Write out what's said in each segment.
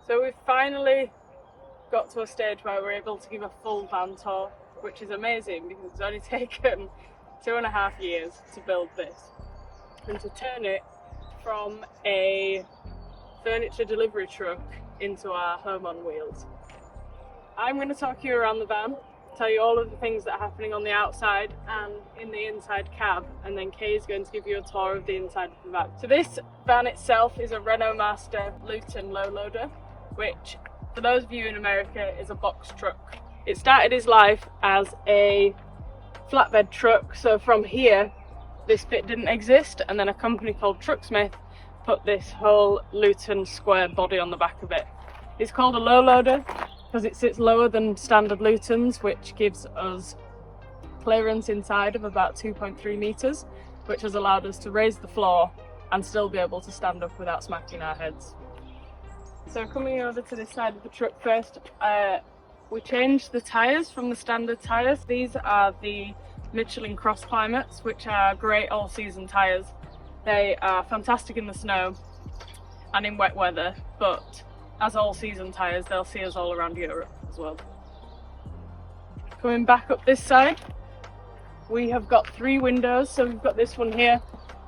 So we've finally got to a stage where we're able to give a full van tour, which is amazing because it's only taken 2.5 years to build this and to turn it from a furniture delivery truck into our home on wheels. I'm going to talk you around the van, tell you all of the things that are happening on the outside and in the inside cab, and then Kay is going to give you a tour of the inside of the van. So this van itself is a Renault Master Luton LoLoader, which for those of you in America is a box truck. It started its life as a flatbed truck, so from here this bit didn't exist, and then a company called Trucksmith put this whole Luton square body on the back of it. It's called a low loader because it sits lower than standard Lutons, which gives us clearance inside of about 2.3 metres, which has allowed us to raise the floor and still be able to stand up without smacking our heads. So coming over to this side of the truck first, we changed the tyres from the standard tyres. These are the Michelin Cross Climates, which are great all-season tyres. They are fantastic in the snow and in wet weather, but as all-season tyres, they'll see us all around Europe as well. Coming back up this side, we have got 3 windows. So we've got this one here,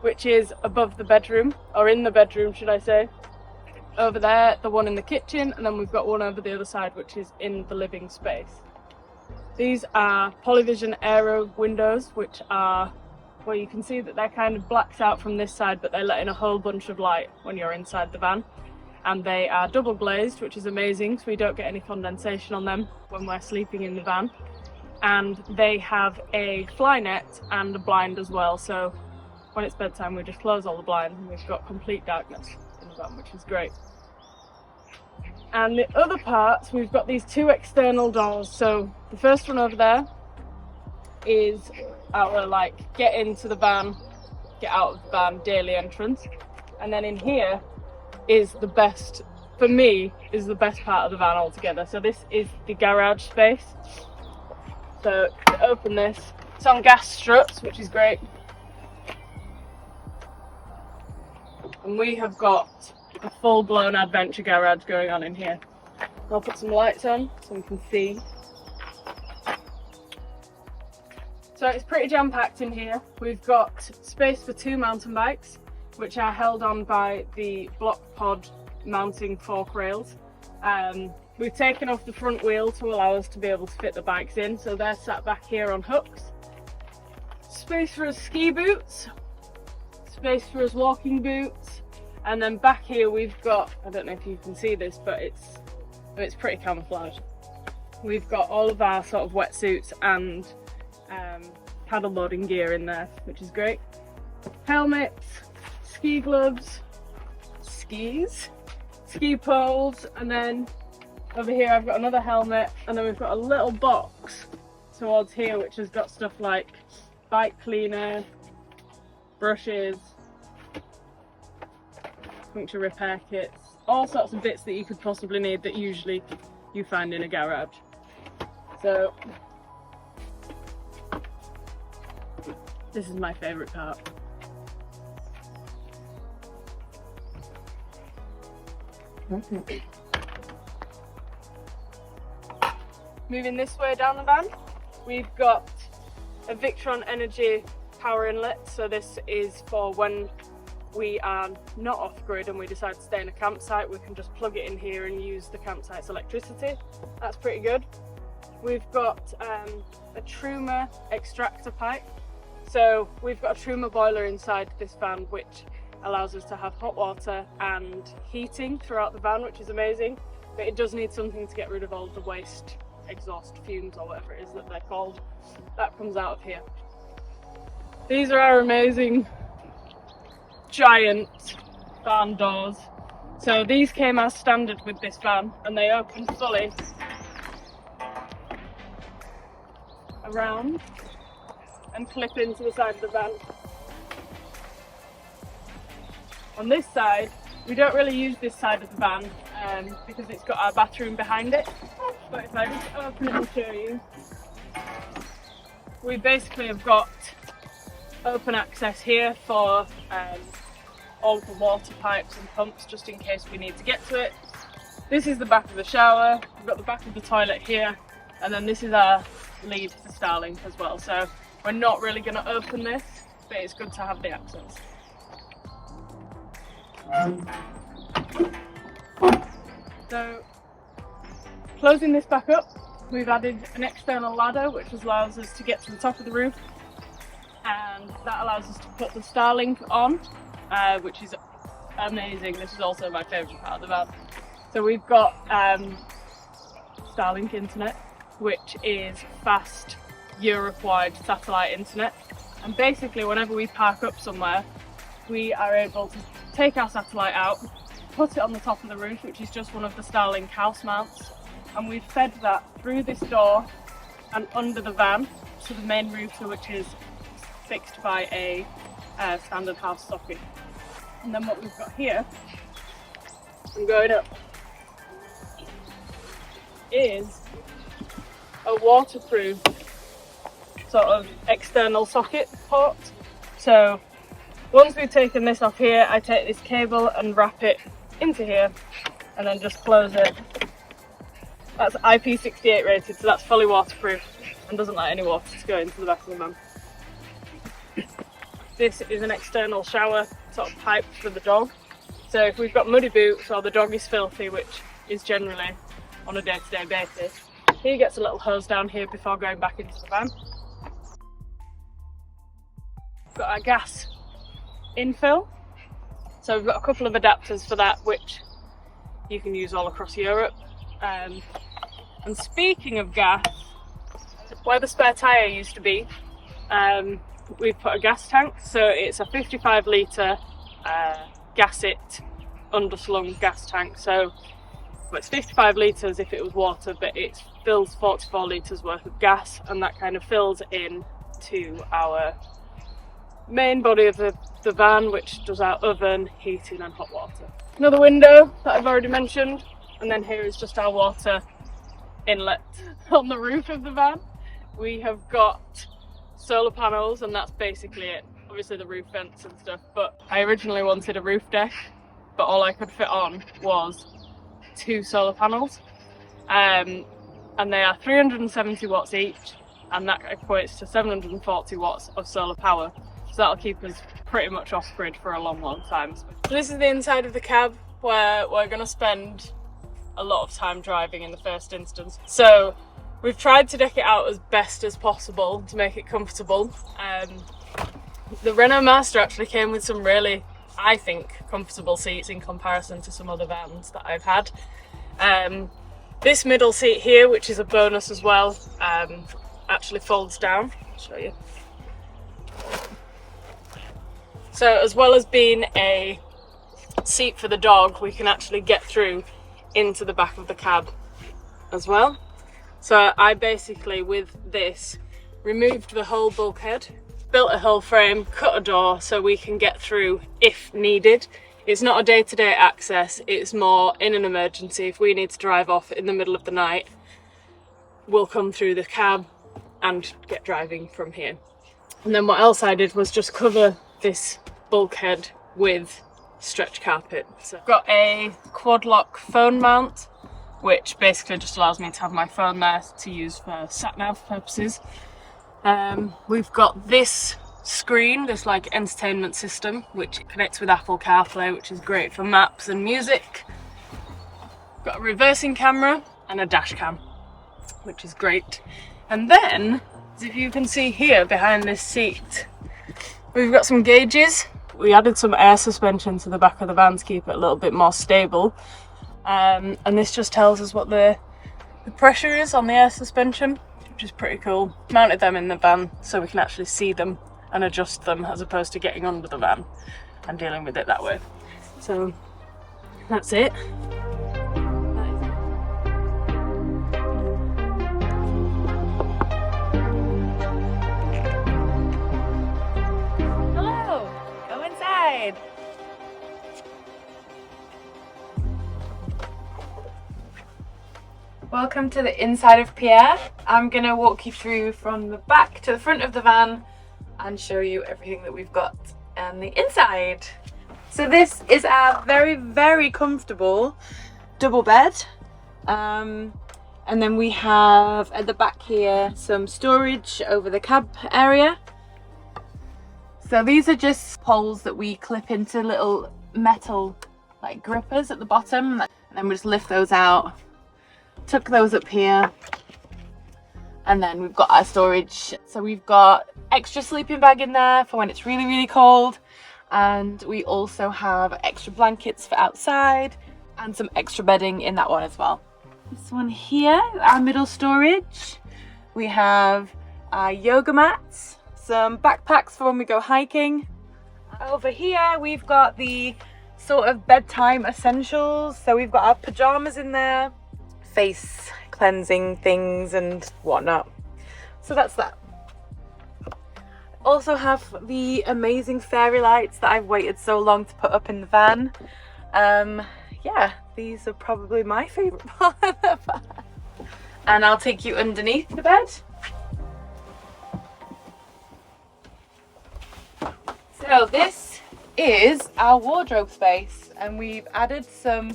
which is above the bedroom, or in the bedroom, should I say. Over there, the one in the kitchen, and then we've got one over the other side, which is in the living space. These are Polyvision Aero windows, which are, well, you can see that they're kind of blacked out from this side, but they let in a whole bunch of light when you're inside the van. And they are double glazed, which is amazing, so we don't get any condensation on them when we're sleeping in the van. And they have a fly net and a blind as well, so when it's bedtime we just close all the blinds and we've got complete darkness in the van, which is great. And the other parts, we've got these 2 external doors. So the first one over there is our get into the van, get out of the van daily entrance. And then in here is the best, for me, is the best part of the van altogether. So this is the garage space. So to open this, it's on gas struts, which is great. And we have got a full-blown adventure garage going on in here. I'll put some lights on so we can see. So it's pretty jam-packed in here. We've got space for 2 mountain bikes, which are held on by the block pod mounting fork rails. We've taken off the front wheel to allow us to be able to fit the bikes in, so they're sat back here on hooks. Space for us ski boots, space for us walking boots, and then back here we've got, I don't know if you can see this, but it's pretty camouflaged. We've got all of our sort of wetsuits and paddle boarding gear in there, which is great. Helmets, ski gloves, skis, ski poles, and then over here I've got another helmet, and then we've got a little box towards here which has got stuff like bike cleaner, brushes, puncture repair kits, all sorts of bits that you could possibly need that usually you find in a garage. So this is my favourite part. Moving this way down the van, we've got a Victron energy power inlet. So this is for when we are not off grid and we decide to stay in a campsite, we can just plug it in here and use the campsite's electricity. That's pretty good. We've got a Truma extractor pipe. So we've got a Truma boiler inside this van, which allows us to have hot water and heating throughout the van, which is amazing, but it does need something to get rid of all the waste exhaust fumes or whatever it is that they're called. That comes out of here. These are our amazing giant van doors. So these came as standard with this van, and they open fully around and clip into the side of the van. On this side, we don't really use this side of the van because it's got our bathroom behind it, but if I just open it and show you, we basically have got open access here for all the water pipes and pumps, just in case we need to get to it. This is the back of the shower, we've got the back of the toilet here, and then this is our lead to Starlink as well. So we're not really going to open this, but it's good to have the access. So closing this back up, we've added an external ladder which allows us to get to the top of the roof, and that allows us to put the Starlink on, which is amazing. This is also my favourite part of the van. So we've got Starlink internet, which is fast Europe-wide satellite internet, and basically whenever we park up somewhere we are able to take our satellite out, put it on the top of the roof, which is just one of the Starlink house mounts, and we've fed that through this door and under the van to the main router, which is fixed by a standard house socket. And then what we've got here, and going up, is a waterproof sort of external socket port. So once we've taken this off here, I take this cable and wrap it into here and then just close it. That's IP68 rated, so that's fully waterproof and doesn't let any water to go into the back of the van. This is an external shower sort of pipe for the dog. So if we've got muddy boots or the dog is filthy, which is generally on a day-to-day basis, he gets a little hose down here before going back into the van. We've got our gas infill. So we've got a couple of adapters for that, which you can use all across Europe. And speaking of gas, where the spare tyre used to be, we've put a gas tank. So it's a 55 litre gasset underslung gas tank. So well, it's 55 litres if it was water, but it fills 44 litres worth of gas, and that kind of fills in to our main body of the van, which does our oven, heating and hot water. Another window that I've already mentioned, and then here is just our water inlet on the roof of the van. We have got solar panels and that's basically it. Obviously the roof vents and stuff, but I originally wanted a roof deck, but all I could fit on was 2 solar panels, and they are 370 watts each, and that equates to 740 watts of solar power. So that'll keep us pretty much off grid for a long time. So this is the inside of the cab, where we're going to spend a lot of time driving in the first instance. So we've tried to deck it out as best as possible to make it comfortable. The Renault Master actually came with some really, I think, comfortable seats in comparison to some other vans that I've had. This middle seat here, which is a bonus as well, actually folds down. I'll show you. So as well as being a seat for the dog, we can actually get through into the back of the cab as well. So I basically, with this, removed the whole bulkhead, built a whole frame, cut a door so we can get through if needed. It's not a day-to-day access, it's more in an emergency. If we need to drive off in the middle of the night, we'll come through the cab and get driving from here. And then what else I did was just cover this bulkhead with stretch carpet. So I've got a quad lock phone mount, which basically just allows me to have my phone there to use for sat-nav purposes. We've got this screen, this like entertainment system, which connects with Apple CarPlay, which is great for maps and music. Got a reversing camera and a dash cam, which is great. And then, as if you can see here behind this seat, we've got some gauges. We added some air suspension to the back of the van to keep it a little bit more stable. And this just tells us what the pressure is on the air suspension, which is pretty cool. Mounted them in the van so we can actually see them and adjust them, as opposed to getting under the van and dealing with it that way. So that's it. Hello, go inside. Welcome to the inside of Pierre. I'm going to walk you through from the back to the front of the van and show you everything that we've got on the inside. So this is our very, very comfortable double bed. And then we have at the back here some storage over the cab area. So these are just poles that we clip into little metal like grippers at the bottom, and then we just lift those out, tuck those up here, and then we've got our storage. So we've got extra sleeping bag in there for when it's really, really cold, and we also have extra blankets for outside and some extra bedding in that one as well. This one here, our middle storage, we have our yoga mats, some backpacks for when we go hiking. Over here we've got the sort of bedtime essentials, so we've got our pajamas in there, face cleansing things and whatnot. So that's that. Also have the amazing fairy lights that I've waited so long to put up in the van. Yeah, these are probably my favourite part of the van. And I'll take you underneath the bed. So this is our wardrobe space, and we've added some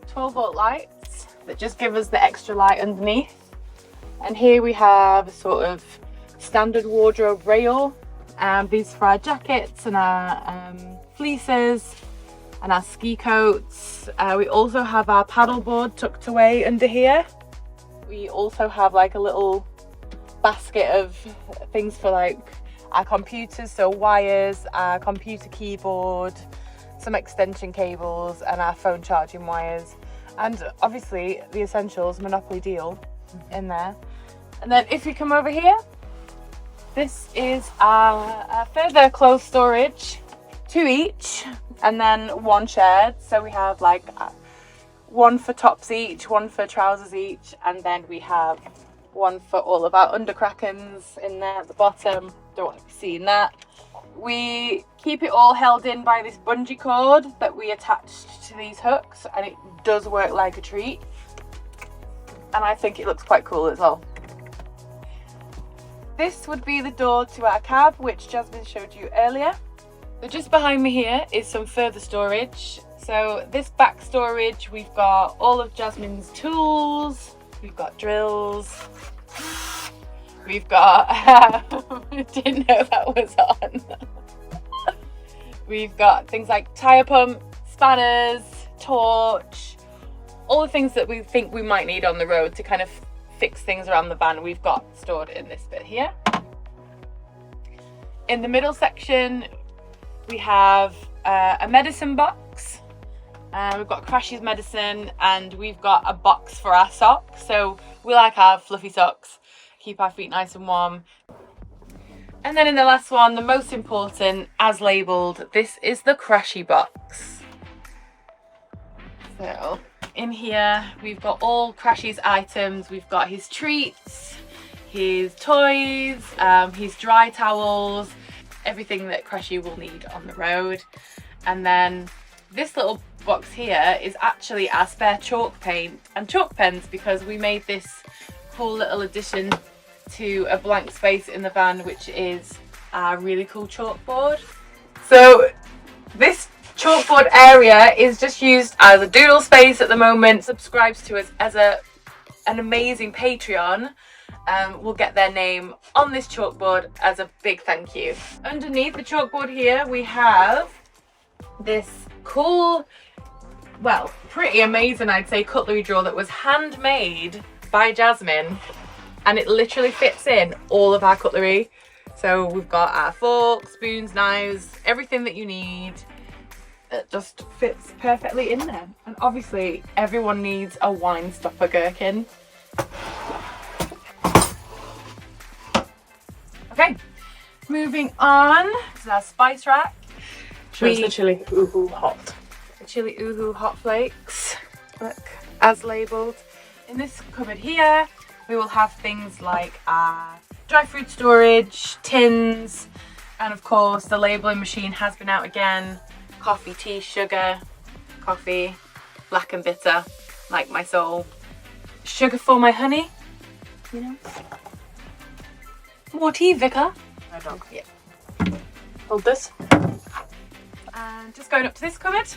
12-volt lights that just give us the extra light underneath. And here we have a sort of standard wardrobe rail. These for our jackets and our fleeces and our ski coats. We also have our paddleboard tucked away under here. We also have like a little basket of things for like our computers, so wires, our computer keyboard, some extension cables, and our phone charging wires, and obviously the essentials Monopoly deal in there. And then if you come over here, this is our further clothes storage, 2 each, and then 1 shared. So we have like 1 for tops each, 1 for trousers each, and then we have 1 for all of our undercrackens in there at the bottom. Don't want to be seeing that. We keep it all held in by this bungee cord that we attached to these hooks, and it does work like a treat, and I think it looks quite cool as well. This would be the door to our cab, which Jasmine showed you earlier. So just behind me here is some further storage. So this back storage, we've got all of Jasmine's tools, we've got drills, we've got, didn't know that was on. We've got things like tyre pump, spanners, torch, all the things that we think we might need on the road to kind of fix things around the van. We've got stored in this bit here. In the middle section, we have a medicine box. We've got Crashy's medicine, and we've got a box for our socks. So we like our fluffy socks, keep our feet nice and warm. And then in the last one, the most important, as labelled, this is the Crashy box. So in here, we've got all Crashy's items. We've got his treats, his toys, his dry towels, everything that Crashy will need on the road. And then this little box here is actually our spare chalk paint and chalk pens, because we made this cool little addition to a blank space in the van, which is our really cool chalkboard. So this chalkboard area is just used as a doodle space at the moment. Subscribes to us as an amazing Patreon will get their name on this chalkboard as a big thank you. Underneath the chalkboard here we have this cool, well, pretty amazing I'd say, cutlery drawer that was handmade by Jasmine, and it literally fits in all of our cutlery. So we've got our forks, spoons, knives, everything that you need. It just fits perfectly in there. And obviously everyone needs a wine stopper gherkin. Okay, moving on. This is our spice rack. Shows the chili ooh hot. The chili ooh hot flakes. Look, as labelled. In this cupboard here, we will have things like our dry fruit storage, tins, and of course the labelling machine has been out again. Coffee, tea, sugar, coffee, black and bitter, like my soul. Sugar for my honey, you know. More tea, Vicar. My dog. Yeah. Hold this. And just going up to this cupboard,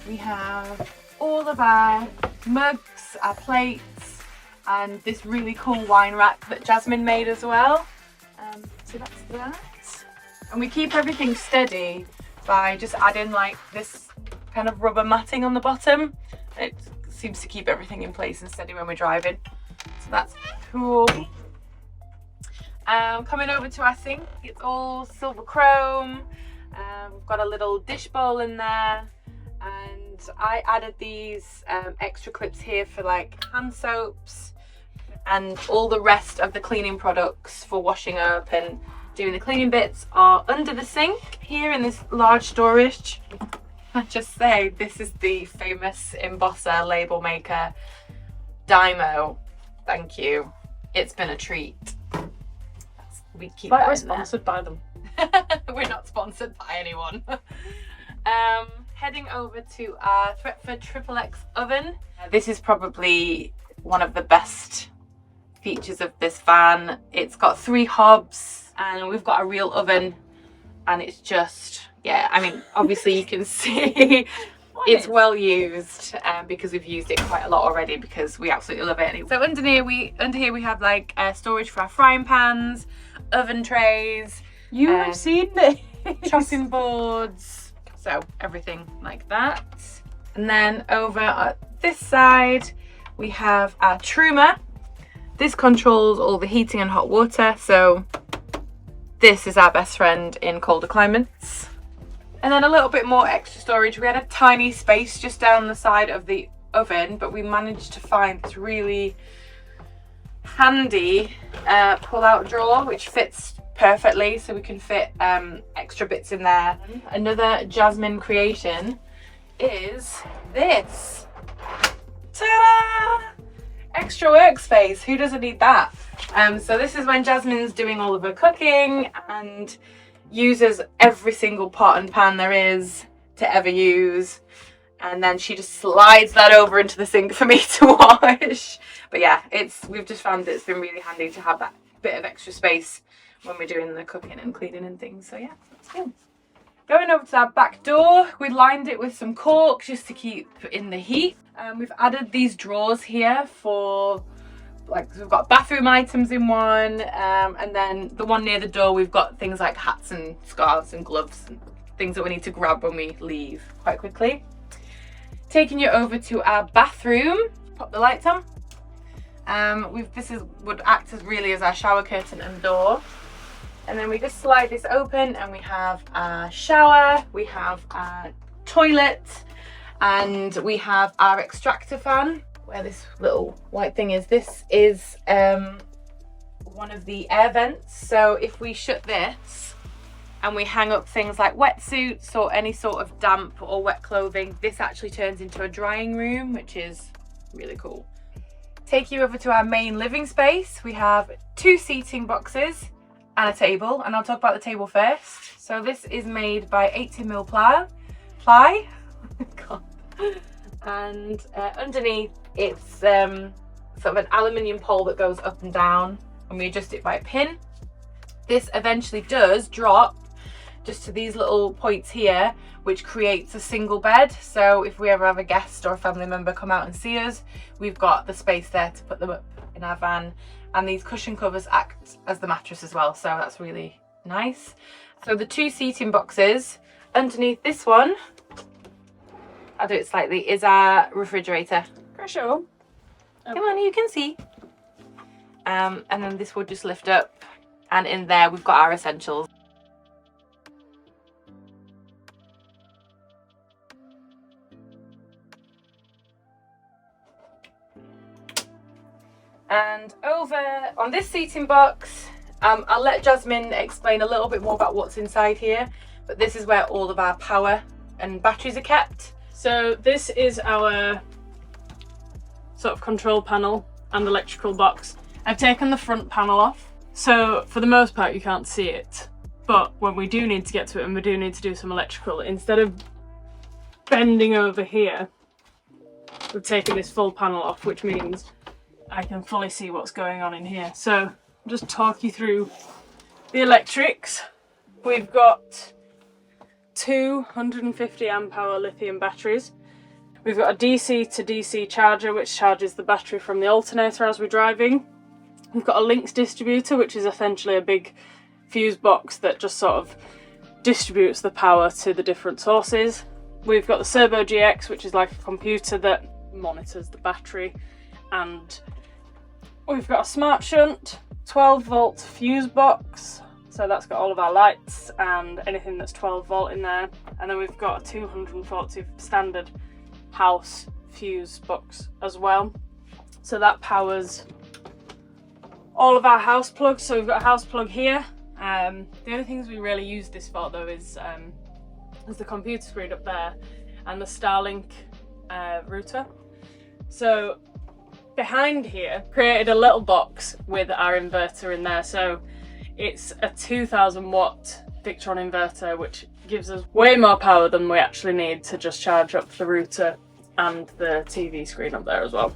we have all of our mugs, our plates, and this really cool wine rack that Jasmine made as well. So that's that. And we keep everything steady by just adding like this kind of rubber matting on the bottom. It seems to keep everything in place and steady when we're driving. So that's cool. Coming over to our sink, it's all silver chrome. We've got a little dish bowl in there, and I added these extra clips here for like hand soaps and all the rest of the cleaning products for washing up and doing the cleaning bits are under the sink here in this large storage. I just say this is the famous embosser label maker Dymo. Thank you. It's been a treat. We keep like that we're in there. sponsored by them. We're not sponsored by anyone. Heading over to our Threatford XXX oven. This is probably one of the best features of this van. It's got 3 hobs and we've got a real oven, and it's just, yeah, I mean, obviously you can see it's well used because we've used it quite a lot already because we absolutely love it. So under here we have like storage for our frying pans, oven trays. You have seen this. Chopping boards, so everything like that. And then over at this side we have our Truma. This controls all the heating and hot water, so this is our best friend in colder climates. And then a little bit more extra storage. We had a tiny space just down the side of the oven, but we managed to find this really handy pull-out drawer which fits perfectly, so we can fit extra bits in there. Another Jasmine creation is this. Ta-da! Extra workspace. Who doesn't need that? So this is when Jasmine's doing all of her cooking and uses every single pot and pan there is to ever use, and then she just slides that over into the sink for me to wash. But yeah, we've just found that it's been really handy to have that bit of extra space when we're doing the cooking and cleaning and things. So yeah, that's good. Going over to our back door, we lined it with some cork just to keep in the heat. We've added these drawers here for, like, we've got bathroom items in one, and then the one near the door we've got things like hats and scarves and gloves and things that we need to grab when we leave quite quickly. Taking you over to our bathroom, pop the lights on. This would act as really as our shower curtain and door. And then we just slide this open and we have our shower, we have our toilet, and we have our extractor fan, where this little white thing is. This is one of the air vents. So if we shut this and we hang up things like wetsuits or any sort of damp or wet clothing, this actually turns into a drying room, which is really cool. Take you over to our main living space. We have 2 seating boxes and a table, and I'll talk about the table first. So this is made by 80mm ply. God. And underneath it's sort of an aluminium pole that goes up and down, and we adjust it by a pin. This eventually does drop just to these little points here, which creates a single bed. So if we ever have a guest or a family member come out and see us, we've got the space there to put them up in our van. And these cushion covers act as the mattress as well, so that's really nice. So the 2 seating boxes, underneath this one, I'll do it slightly, is our refrigerator. Show. Come on, you can see. And then this will just lift up, and in there we've got our essentials. And over on this seating box, I'll let Jasmine explain a little bit more about what's inside here, but this is where all of our power and batteries are kept. So this is our sort of control panel and electrical box. I've taken the front panel off, so for the most part you can't see it, but when we do need to get to it and we do need to do some electrical, instead of bending over here, we've taken this full panel off, which means I can fully see what's going on in here. So I'll just talk you through the electrics. We've got 2 150 amp hour lithium batteries. We've got a DC to DC charger, which charges the battery from the alternator as we're driving. We've got a links distributor, which is essentially a big fuse box that just sort of distributes the power to the different sources. We've got the Servo GX, which is like a computer that monitors the battery, and we've got a smart shunt, 12 volt fuse box, so that's got all of our lights and anything that's 12 volt in there, and then we've got a 240 standard house fuse box as well, so that powers all of our house plugs. So we've got a house plug here. The only things we really use this for though is the computer screen up there and the Starlink router. So behind here, created a little box with our inverter in there. So it's a 2000 watt Victron inverter, which gives us way more power than we actually need to just charge up the router and the TV screen up there as well.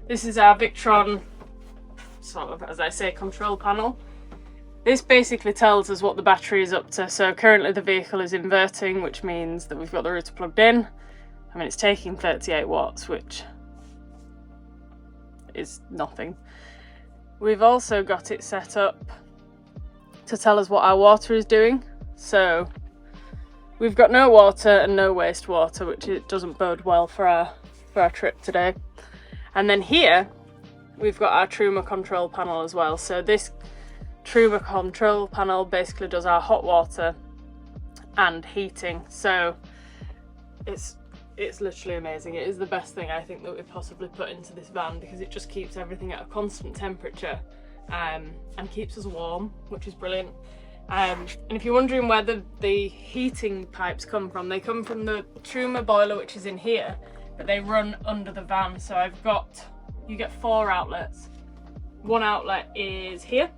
This is our Victron, sort of, as I say, control panel. This basically tells us what the battery is up to. So currently the vehicle is inverting, which means that we've got the router plugged in. I mean, it's taking 38 watts, which is nothing. We've also got it set up to tell us what our water is doing. So we've got no water and no wastewater, which it doesn't bode well for our trip today. And then here we've got our Truma control panel as well. So this Truma control panel basically does our hot water and heating. So it's literally amazing. It is the best thing I think that we've possibly put into this van, because it just keeps everything at a constant temperature and keeps us warm, which is brilliant. And if you're wondering where the heating pipes come from, they come from the Truma boiler, which is in here, but they run under the van. So you get 4 outlets. One outlet is here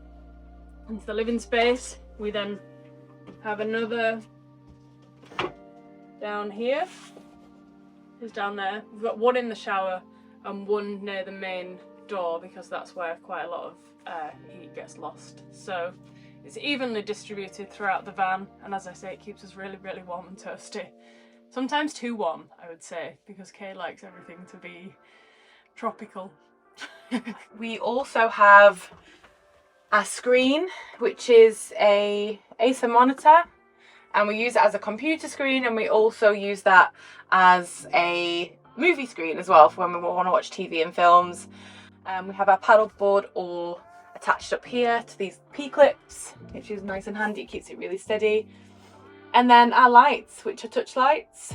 into the living space. We then have another down here. Is down there. We've got one in the shower and one near the main door, because that's where quite a lot of heat gets lost. So it's evenly distributed throughout the van, and as I say, it keeps us really, really warm and toasty. Sometimes too warm, I would say, because Kay likes everything to be tropical. We also have a screen, which is a Acer monitor, and we use it as a computer screen, and we also use that as a movie screen as well for when we want to watch TV and films. We have our paddle board all attached up here to these P-clips, which is nice and handy. It keeps it really steady. And then our lights, which are touch lights,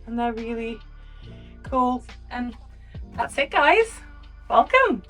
and they're really cool. And that's it, guys. Welcome.